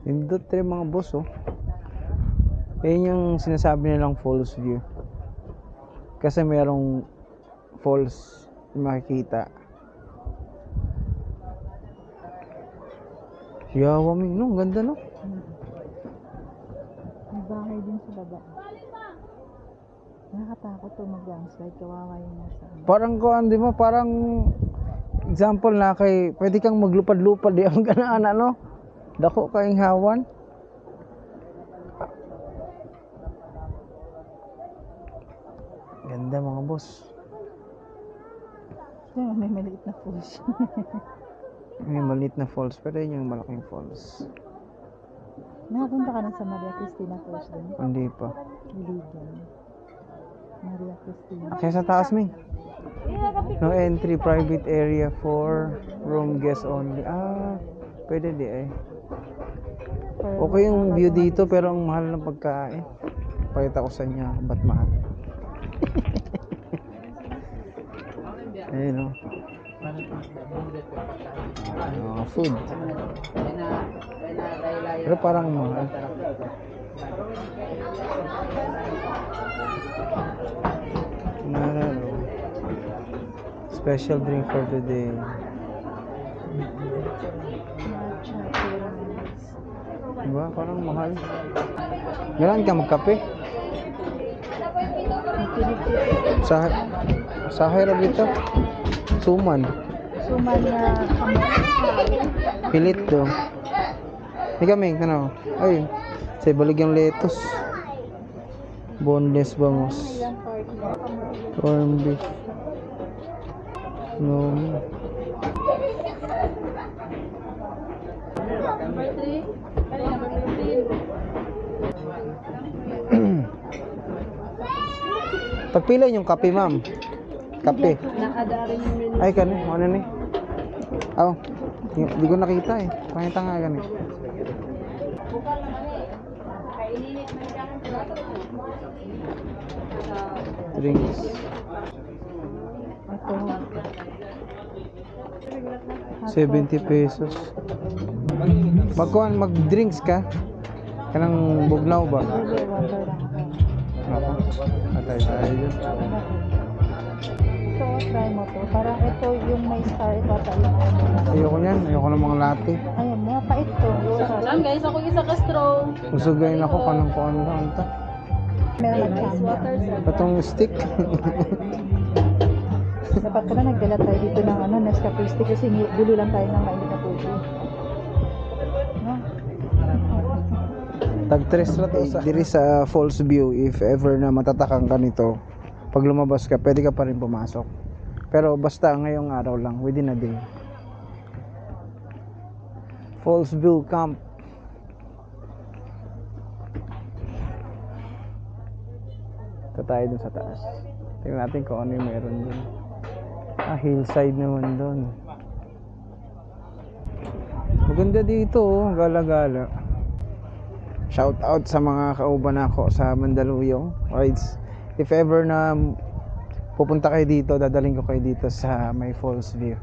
Nindot rin mga boss, oh. Yan yung sinasabi nilang false view. Kasi merong false makikita. Yawa mi, no? Ganda, no? May bahay din sa baba. Nakakatakot to mag-landslide. Kawawa yung nasa ano. Parang kuan, di ba? Parang example na kay pwede kang maglupad-lupad di ang ganaan, no? Dako kayong hawan. Ganda mga boss. Yan, may maliit na falls. May maliit na falls, pero yun yung malaking falls. Nakapunta ka na sa Maria Cristina Falls din? Hindi pa. Iligan. Maria Cristina. Kaya sa taas, Ming. No entry, private area for room guests only. Ah, pwede di eh. Okay yung view dito, pero ang mahal ng pagkain. Pakita ko sa inyo, ba't mahal. Ayun, no? Food. Pero parang mahal. Special drink for today. Diba? Parang mahal. Gano'n ka magkape? Sa hirap dito. Suman. Suman na Pilit to. Hindi kami, ano? Ay, sa balig yung lettuce. Boneless bangus. Corn beef. No. Pagpila yung kape, ma'am. Kape. Ay, kani. Ano ni? Aw. Hindi ko nakita eh. Pakita nga kani. Drinks. ito. 70 pesos. Mag-drinks ka? Kanang bugnaw ba? Hindi, wonder lang ako. Ako. Atay tayo dyan. Ito, try mo to. Parang ito yung may star. Ito talaga. Ayoko niyan. Ayoko ng mga latte. Ayan, mapait to. Lang guys, ako isa ka straw. Usugayin ako kanang kuan lang ta. Meron nag-camera. Patong stick. Dapat pala nagdala tayo dito ng ano, Nescafe stick kasi gulo lang tayo ng mainit na tubig. No? Tag-tres na to sa diri sa false view. If ever na matatakang ka nito, pag lumabas ka, pwede ka pa rin pumasok. Pero basta ngayong araw lang, within a day. False view camp. Ito tayo dun sa taas. Tingnan natin kung ano yung meron dun. Ah, hillside naman dun. Maganda dito, oh. Gala-gala. Shout out sa mga kauban ako sa Mandaluyong rides. If ever na pupunta kayo dito, dadaling ko kayo dito sa may falls view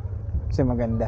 kasi maganda.